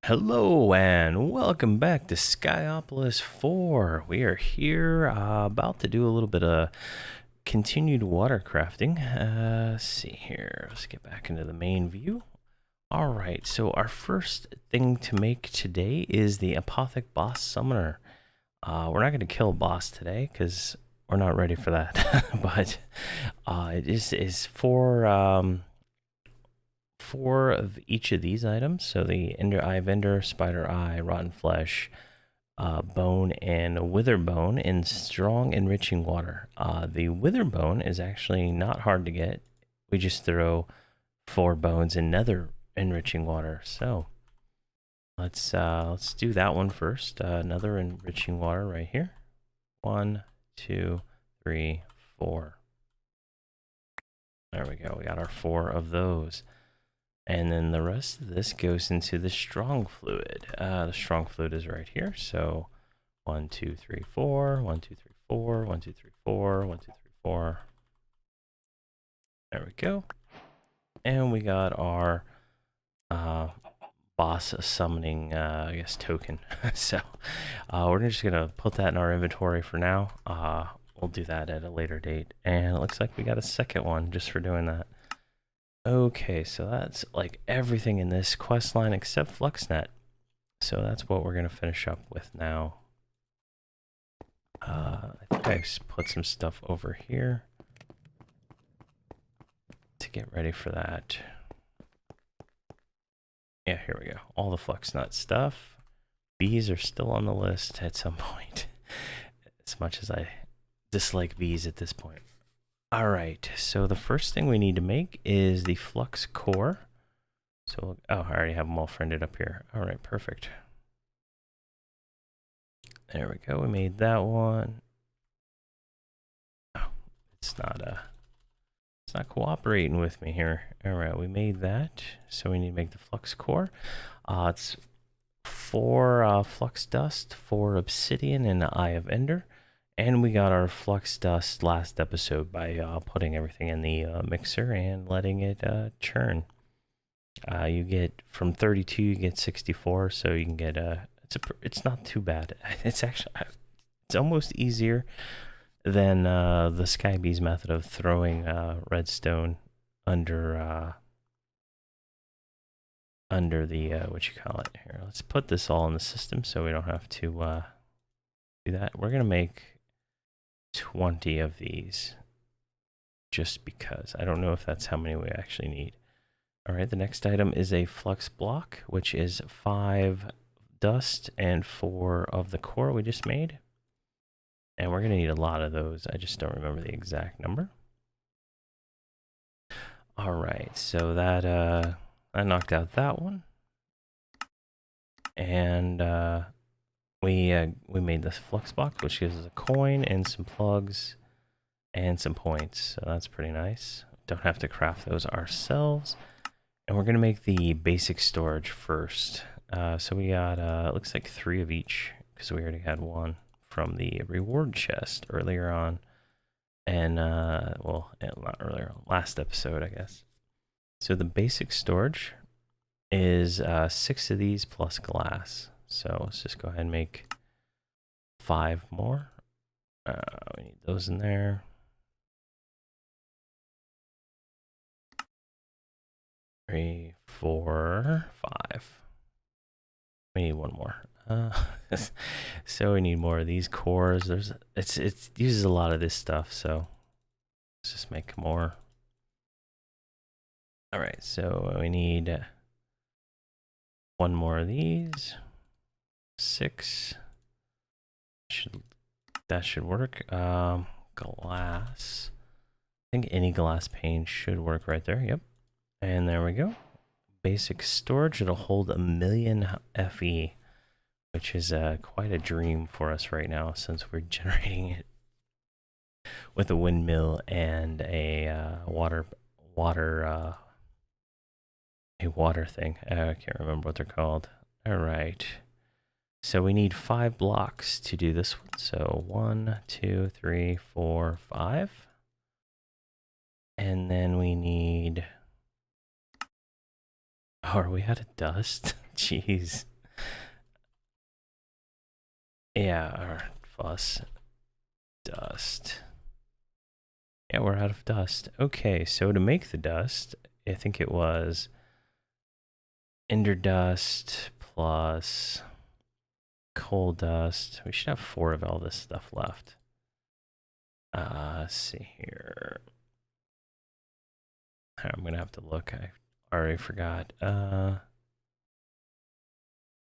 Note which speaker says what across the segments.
Speaker 1: Hello and welcome back to Skyopolis 4. We are here about to do a little bit of continued water crafting. Let's see here. Let's get back into the main view. All right, so our first thing to make today is the Apothic Boss Summoner. We're not going to kill a boss today because we're not ready for that, but it is four of each of these items. So the Ender Eye Vendor, Spider Eye, Rotten Flesh, Bone, and Wither Bone in strong enriching water. The Wither Bone is actually not hard to get. We just throw 4 bones in Nether enriching water. So let's do that one first. Nether enriching water right here. 1, 2, 3, 4. There we go. We got our 4 of those. And then the rest of this goes into the strong fluid. The strong fluid is right here. So 1, 2, 3, 4, 1, 2, 3, 4, 1, 2, 3, 4, 1, 2, 3, 4. There we go. And we got our boss summoning, I guess, token. So we're just gonna put that in our inventory for now. We'll do that at a later date. And it looks like we got a second one just for doing that. Okay, so that's like everything in this quest line except Fluxnet. So that's what we're going to finish up with now. I think I put some stuff over here to get ready for that. Yeah, here we go. All the Fluxnet stuff. Bees are still on the list at some point. As much as I dislike bees at this point. All right, so the first thing we need to make is the flux core. So, oh, I already have them all friended up here. All right, perfect. There we go. We made that one. Oh, it's not cooperating with me here. All right, we made that. So we need to make the flux core. It's 4 flux dust, 4 obsidian, and an Eye of Ender. And we got our flux dust last episode by putting everything in the mixer and letting it churn. You get from 32, you get 64, so you can get it's not too bad. It's actually almost easier than the Skybees method of throwing redstone under the what you call it here. Let's put this all in the system so we don't have to do that. We're gonna make 20 of these just because. I don't know if that's how many we actually need. All right, the next item is a flux block, which is 5 dust and 4 of the core we just made. And we're going to need a lot of those. I just don't remember the exact number. All right, so that I knocked out that one. And we made this flux box, which gives us a coin and some plugs and some points. So that's pretty nice. Don't have to craft those ourselves. And we're going to make the basic storage first. So we got, it looks like 3 of each, because we already had 1 from the reward chest earlier on. And, well, not earlier, last episode, I guess. So the basic storage is 6 of these plus glass. So let's just go ahead and make 5 more. We need those in there. 3, 4, 5. We need 1 more. So we need more of these cores. It uses a lot of this stuff, so let's just make more. All right, so we need 1 more of these. 6. That should work. Glass. I think any glass pane should work right there. Yep. And there we go. Basic storage. It'll hold 1,000,000 FE, which is quite a dream for us right now since we're generating it with a windmill and a water thing. I can't remember what they're called. All right. So we need 5 blocks to do this one. So 1, 2, 3, 4, 5. And then we need... Oh, are we out of dust? Jeez. Yeah, or fuss. Dust. Yeah, we're out of dust. Okay, so to make the dust, I think it was ender dust plus coal dust. We should have 4 of all this stuff left. Let's see here. I'm gonna have to look. I already forgot.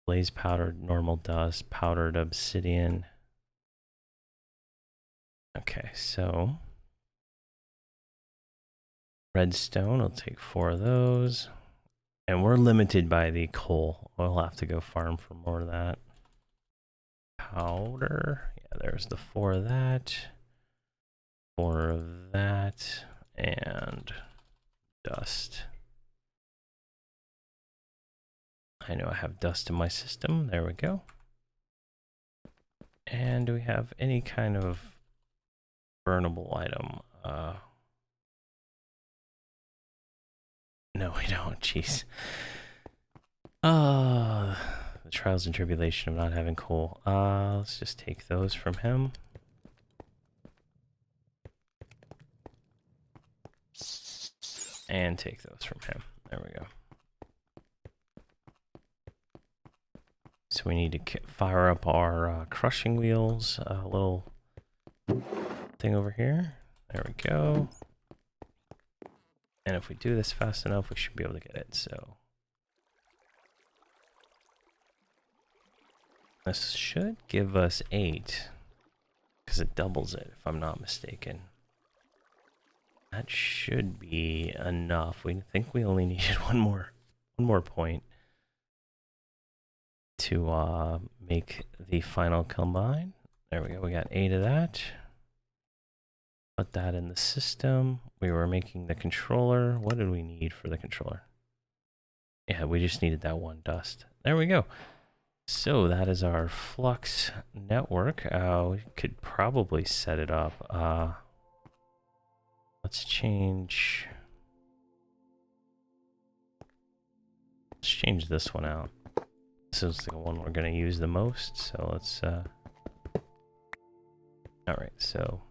Speaker 1: Blaze powdered normal dust, powdered obsidian. Okay, so redstone, I'll take 4 of those. And we're limited by the coal. We'll have to go farm for more of that. Powder. Yeah, there's the 4 of that. 4 of that. And dust. I know I have dust in my system. There we go. And do we have any kind of burnable item? No, we don't. Jeez. The trials and tribulation of not having coal. Let's just take those from him. And take those from him. There we go. So we need to fire up our crushing wheels. A little thing over here. There we go. And if we do this fast enough, we should be able to get it. So this should give us 8 because it doubles it, if I'm not mistaken. That should be enough. We think we only needed one more point to make the final combine. There we go. We got 8 of that. Put that in the system. We were making the controller. What did we need for the controller? Yeah, we just needed that 1 dust. There we go. So that is our Flux network. We could probably set it up. Let's change this one out. This is the one we're going to use the most. So let's. All right. So.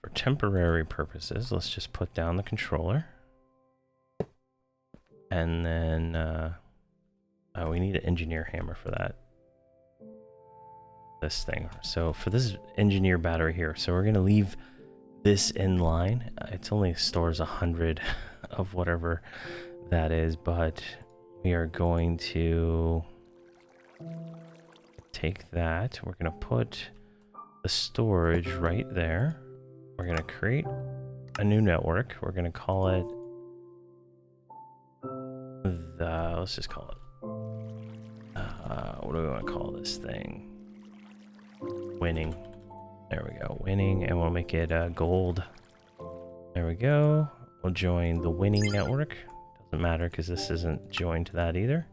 Speaker 1: For temporary purposes, let's just put down the controller. And then we need an engineer hammer for that. This thing. So for this engineer battery here, so we're going to leave this in line. It only stores 100 of whatever that is, but we are going to take that. We're going to put the storage right there. We're going to create a new network. We're going to call it let's just call it, what do we want to call this thing? Winning. There we go. Winning, and we'll make it gold. There we go. We'll join the winning network. Doesn't matter because this isn't joined to that either.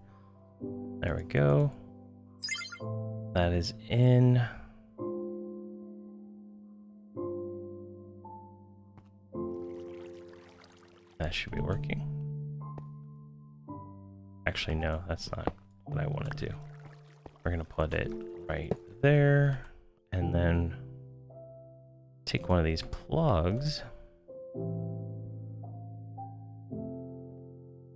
Speaker 1: There we go. That is in. That should be working. Actually, no, that's not what I want to do. We're going to put it right there. And then take one of these plugs.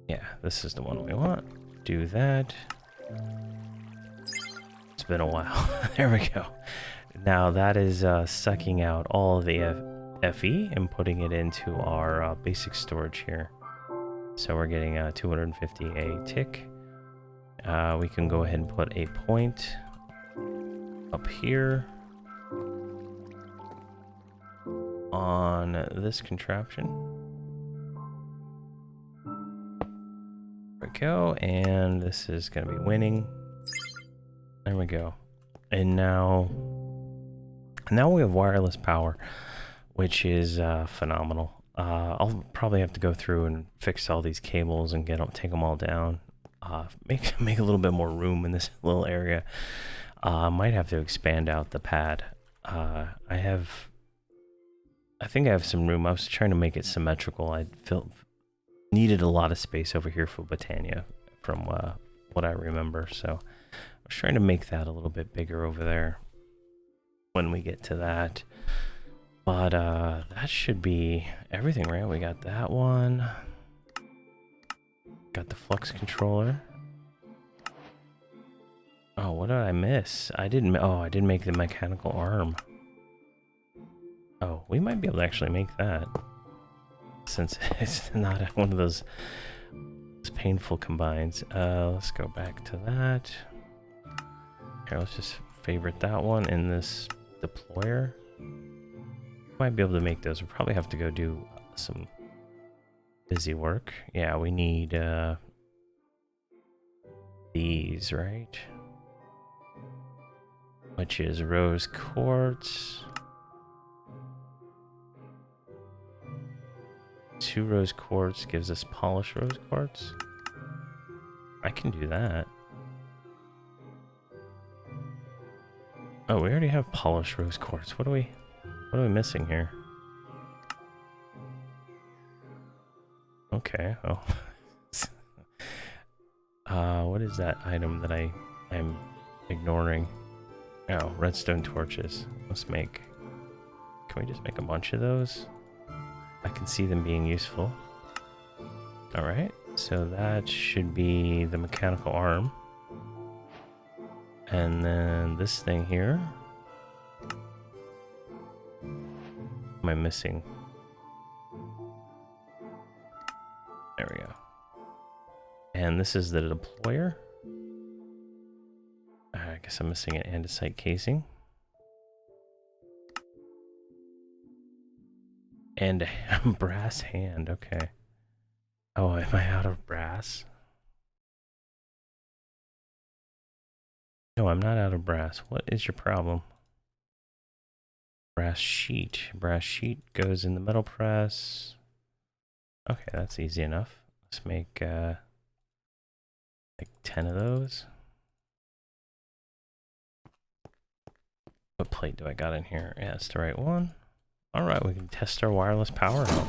Speaker 1: Yeah, this is the one we want. Do that. It's been a while. There we go. Now that is sucking out all of the FE and putting it into our basic storage here. So we're getting 250 a tick. We can go ahead and put a point up here on this contraption. There we go, and this is going to be winning. There we go. And now we have wireless power, which is phenomenal. I'll probably have to go through and fix all these cables and take them all down. Make a little bit more room in this little area. Might have to expand out the pad. I think I have some room. I was trying to make it symmetrical. I needed a lot of space over here for Botania from what I remember. So I was trying to make that a little bit bigger over there when we get to that. But that should be everything, right? We got that one. Got the flux controller. Oh, what did I miss? I didn't make the mechanical arm. Oh, we might be able to actually make that. Since it's not one of those painful combines. Let's go back to that. Here, let's just favorite that one in this deployer. Might be able to make those. We'll probably have to go do some busy work. Yeah, we need these, right? Which is rose quartz. 2 rose quartz gives us polished rose quartz. I can do that. Oh, we already have polished rose quartz. What are we missing here? Okay. Oh. What is that item that I'm ignoring? Oh, redstone torches. Let's make. Can we just make a bunch of those? I can see them being useful. All right. So that should be the mechanical arm. And then this thing here. Am I missing? There we go. And this is the deployer. I guess I'm missing an andesite casing. And a brass hand, okay. Oh, am I out of brass? No, I'm not out of brass. What is your problem? Brass sheet. Brass sheet goes in the metal press. Okay, that's easy enough. Let's make like 10 of those. What plate do I got in here? Yeah, it's the right one. All right, we can test our wireless power out.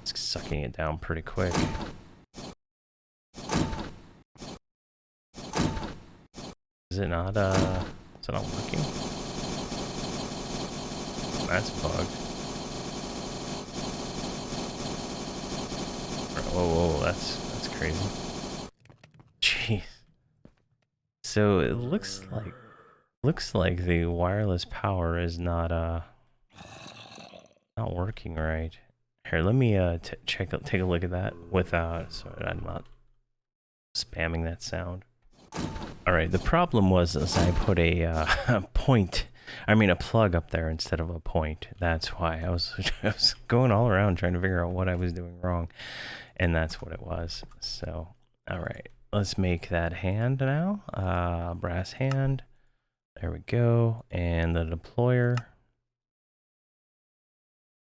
Speaker 1: It's sucking it down pretty quick. Is it not working? That's bugged. Whoa, that's crazy. Jeez. So it looks like the wireless power is not working right. Here, let me take a look at that without, so I'm not spamming that sound. All right, the problem was I put a plug up there instead of a point. That's why I was going all around trying to figure out what I was doing wrong, and that's what it was. So, all right, let's make that hand now. Brass hand. There we go, and the deployer.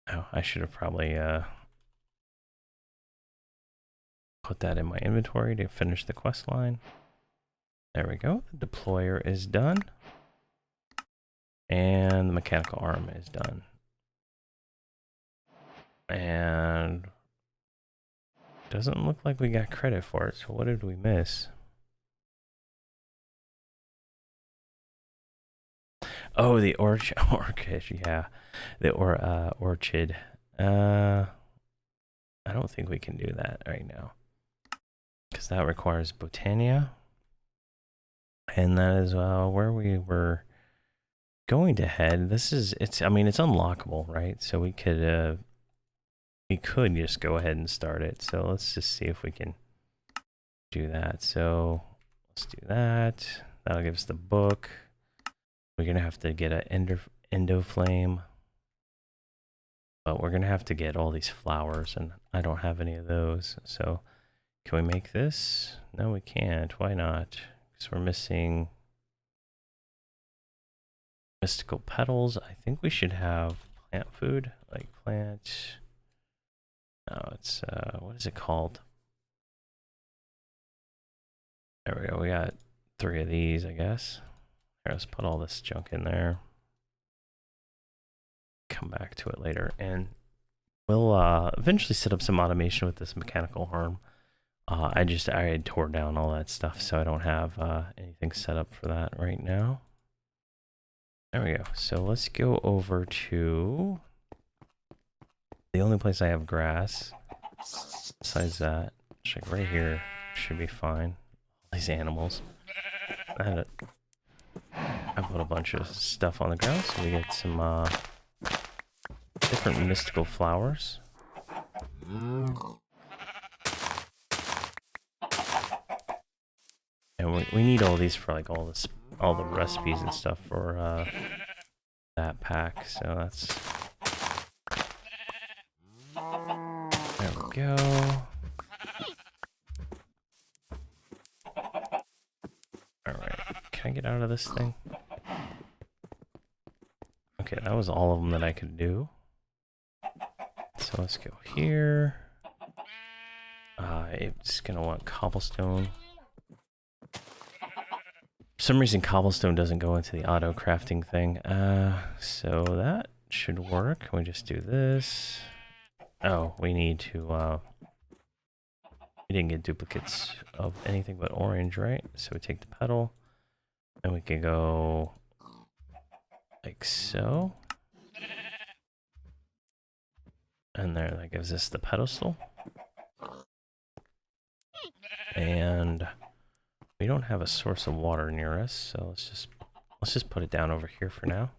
Speaker 1: Oh, I should have probably put that in my inventory to finish the quest line. There we go. The deployer is done. And the mechanical arm is done. And doesn't look like we got credit for it. So what did we miss? Oh, the orchid, yeah. The orchid. I don't think we can do that right now. Because that requires Botania. And that is where we were going to head. It's unlockable, right? So we could just go ahead and start it. So let's just see if we can do that. So let's do that. That'll give us the book. We're gonna have to get an endo flame. But we're gonna have to get all these flowers, and I don't have any of those. So can we make this? No, we can't. Why not? Because we're missing mystical petals. I think we should have plant food, like plant. No, it's what is it called? There we go. We got 3 of these, I guess. Here, let's put all this junk in there. Come back to it later. And We'll eventually set up some automation with this mechanical arm. I tore down all that stuff, so I don't have anything set up for that right now. There we go. So let's go over to the only place I have grass. Besides that, like right here should be fine. All these animals. I put a bunch of stuff on the ground so we get some different mystical flowers. And we need all these for like all the recipes and stuff for that pack. So that's there we go. All right, can I get out of this thing? Okay, that was all of them that I could do. So let's go here. It's gonna want cobblestone. For some reason, cobblestone doesn't go into the auto crafting thing. So that should work. Can we just do this? Oh, we need to. We didn't get duplicates of anything but orange, right? So we take the petal, and we can go like so. And there, that gives us the pedestal. And we don't have a source of water near us, so let's just put it down over here for now.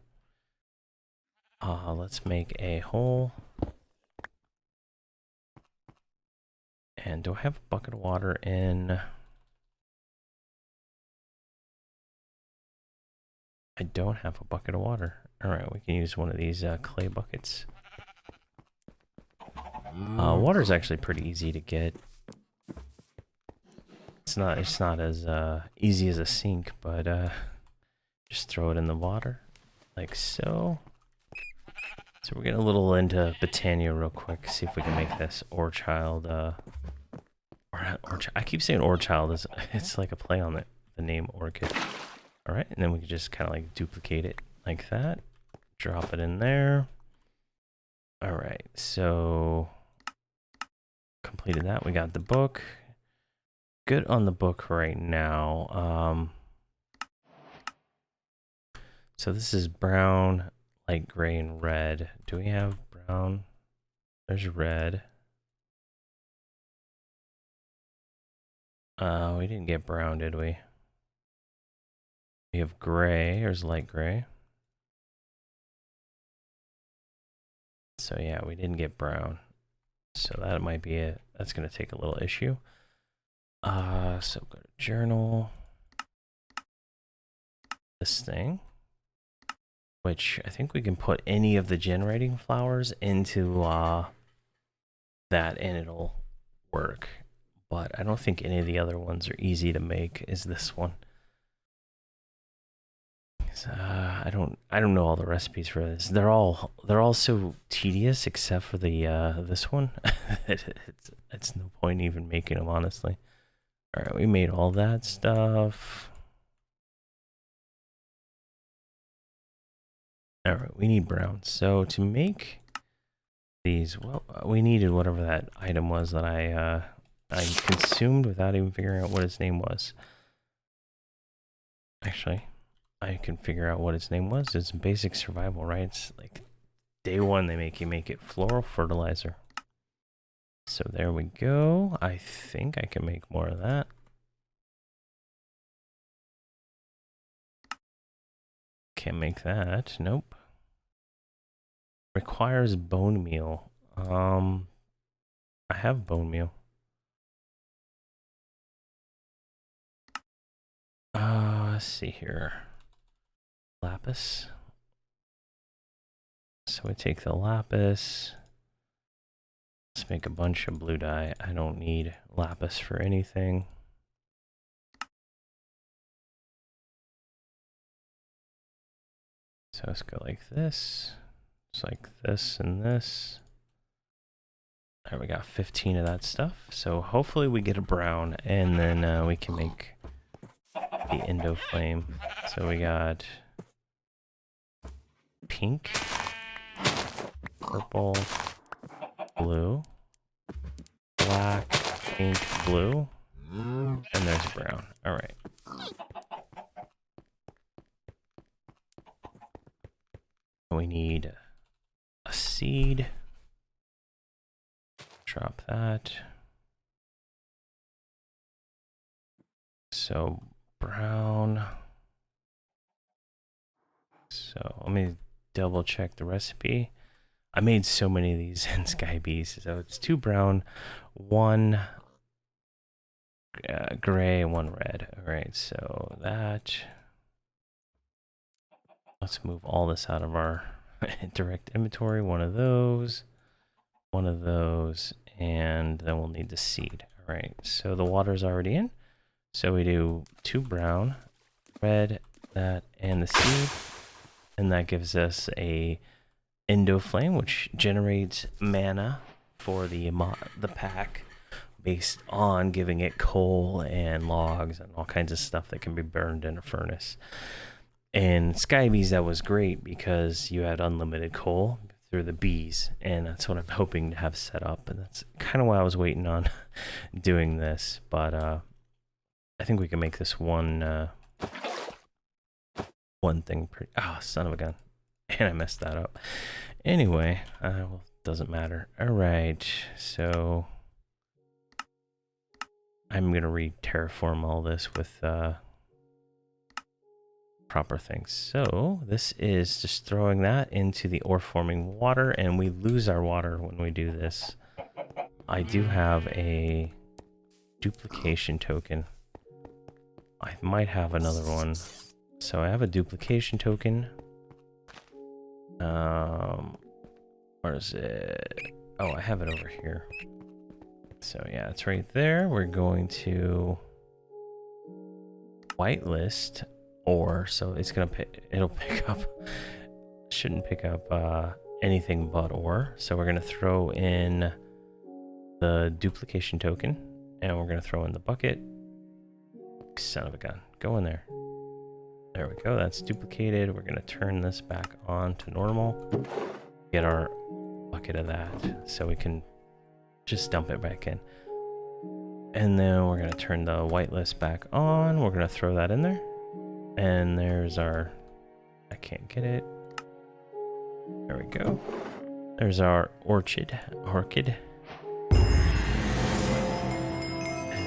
Speaker 1: Let's make a hole. And do I have a bucket of water in? I don't have a bucket of water. All right, we can use one of these clay buckets. Water is actually pretty easy to get. It's not as easy as a sink, but just throw it in the water like so. So we're getting a little into Botania real quick. See if we can make this Ore Child. I keep saying Ore Child. It's like a play on the name Orchid. All right, and then we can just kind of like duplicate it like that. Drop it in there. All right, so completed that. We got the book. Good on the book right now. So this is brown, light gray, and red. Do we have brown? There's red. We didn't get brown, did we? We have gray. There's light gray. So yeah, we didn't get brown. So that might be it. That's gonna take a little issue. So go to journal. This thing. Which I think we can put any of the generating flowers into that and it'll work. But I don't think any of the other ones are easy to make. Is this one? I don't know all the recipes for this. They're all so tedious except for the this one. It's no point even making them, honestly. All right, we made all that stuff. All right, we need brown. So to make these, well, we needed whatever that item was that I consumed without even figuring out what its name was. Actually, I can figure out what its name was. It's basic survival, right? It's like day one they make it floral fertilizer. So there we go. I think I can make more of that. Can't make that. Nope. Requires bone meal. I have bone meal. Let's see here. Lapis. So we take the lapis. Let's make a bunch of blue dye. I don't need lapis for anything. So let's go like this. It's like this and this. There, we got 15 of that stuff. So hopefully we get a brown and then we can make the Indo Flame. So we got pink, purple, blue, black, pink, blue, and there's brown. All right. We need a seed. Drop that. So brown. So let me double check the recipe. I made so many of these in Skyopolis. So it's 2 brown, 1 gray, 1 red. All right, so that. Let's move all this out of our direct inventory. One of those, and then we'll need the seed. All right, so the water's already in. So we do 2 brown, red, that, and the seed. And that gives us a Indo Flame, which generates mana for the pack based on giving it coal and logs and all kinds of stuff that can be burned in a furnace. In Skyopolis, that was great because you had unlimited coal through the bees, and that's what I'm hoping to have set up. And that's kind of why I was waiting on doing this. But I think we can make this one thing pretty. Oh, son of a gun! And I messed that up. Anyway, well, doesn't matter. All right, so I'm gonna re-terraform all this with proper things. So this is just throwing that into the ore forming water, and we lose our water when we do this. I do have a duplication token. I might have another one. So I have a duplication token. Where is it? Oh, I have it over here. So yeah, it's right there. We're going to whitelist ore, so it's gonna it'll pick up, shouldn't pick up anything but ore. So we're gonna throw in the duplication token, and we're gonna throw in the bucket. Son of a gun, go in there. There we go, that's duplicated. We're gonna turn this back on to normal, get our bucket of that, so we can just dump it back in. And then we're gonna turn the whitelist back on. We're gonna throw that in there. And there's our, I can't get it. There we go. There's our orchid.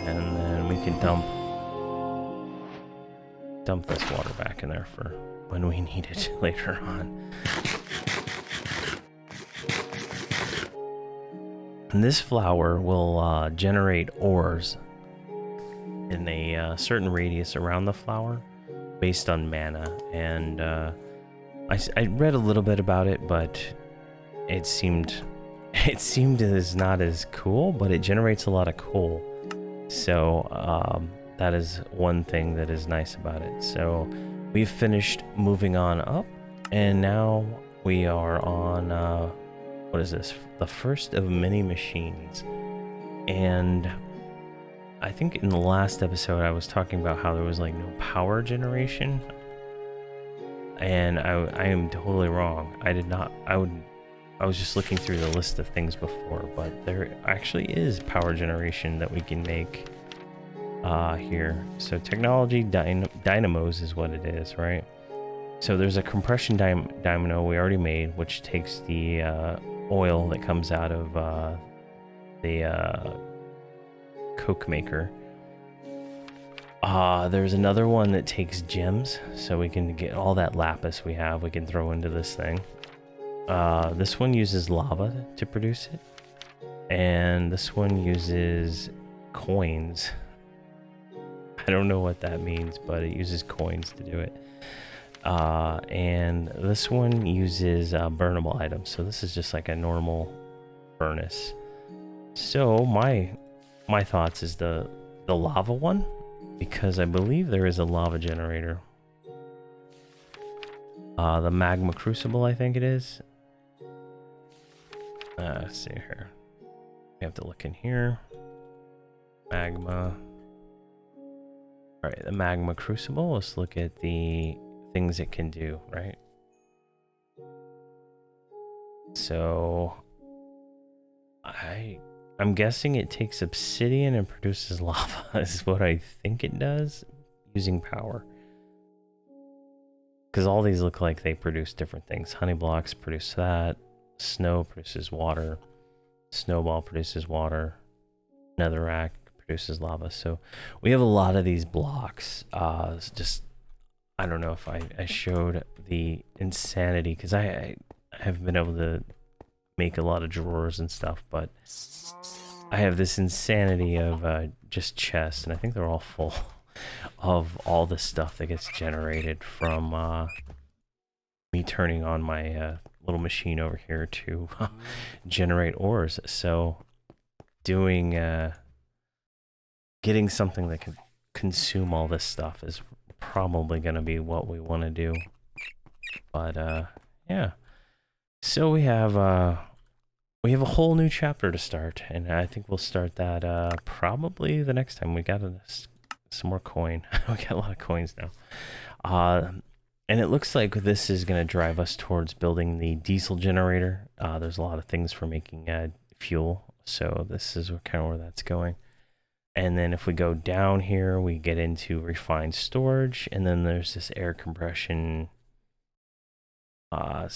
Speaker 1: And then we can dump this water back in there for when we need it later on. And this flower will generate ores in a certain radius around the flower based on mana. And I read a little bit about it, but it seemed as not as cool, but it generates a lot of coal. So that is one thing that is nice about it. So we've finished moving on up, and now we are on what is this? The first of many machines. And I think in the last episode I was talking about how there was like no power generation, and I am totally wrong. I was just looking through the list of things before, but there actually is power generation that we can make here. So technology dynamos is what it is, right? So there's a compression dynamo we already made, which takes the oil that comes out of the Coke maker. There's another one that takes gems, so we can get all that lapis we have, we can throw into this thing. This one uses lava to produce it, and this one uses coins. I don't know what that means, but it uses coins to do it. And this one uses burnable items, so this is just like a normal furnace. So my thoughts is the lava one, because I believe there is a lava generator. The magma crucible, I think it is. Let's see here. We have to look in here. Magma. Alright, the magma crucible. Let's look at the things it can do, right? So I'm guessing it takes obsidian and produces lava is what I think it does, using power. Because all these look like they produce different things. Honey blocks produce that. Snow produces water. Snowball produces water. Netherrack produces lava. So we have a lot of these blocks. Just, I don't know if I showed the insanity, because I haven't been able to make a lot of drawers and stuff, but I have this insanity of just chests, and I think they're all full of all the stuff that gets generated from me turning on my little machine over here to generate ores. So doing getting something that can consume all this stuff is probably going to be what we want to do. But yeah, so we have a whole new chapter to start, and I think we'll start that probably the next time. We got some more coin. We got a lot of coins now. And it looks like this is going to drive us towards building the diesel generator. There's a lot of things for making fuel, so this is kind of where that's going. And then if we go down here, we get into refined storage, and then there's this air compression mod.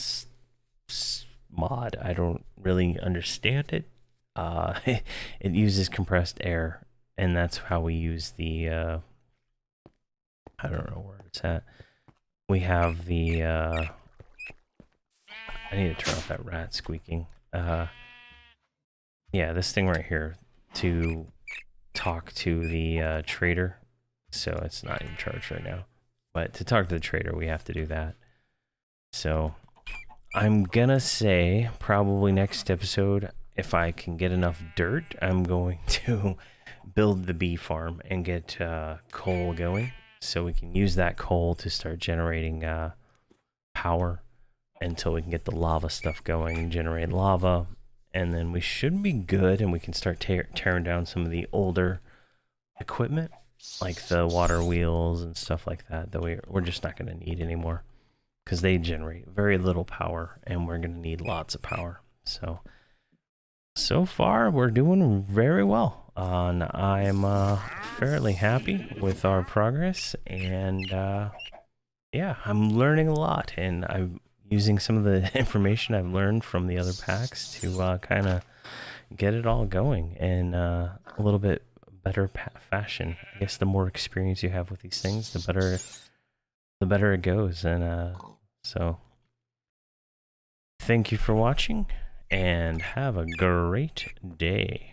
Speaker 1: I don't really understand it. It uses compressed air, and that's how we use the I don't know where it's at. We have the I need to turn off that rat squeaking. Yeah, this thing right here to talk to the trader. So it's not in charge right now, but to talk to the trader we have to do that. So I'm gonna say probably next episode, if I can get enough dirt, I'm going to build the bee farm and get coal going, so we can use that coal to start generating power until we can get the lava stuff going and generate lava, and then we should be good, and we can start tearing down some of the older equipment, like the water wheels and stuff like that, that we're just not going to need anymore, because they generate very little power, and we're going to need lots of power. So far, we're doing very well. And I'm fairly happy with our progress, and yeah, I'm learning a lot, and I'm using some of the information I've learned from the other packs to kind of get it all going in a little bit better fashion. I guess the more experience you have with these things, the better it goes. And so thank you for watching, and have a great day.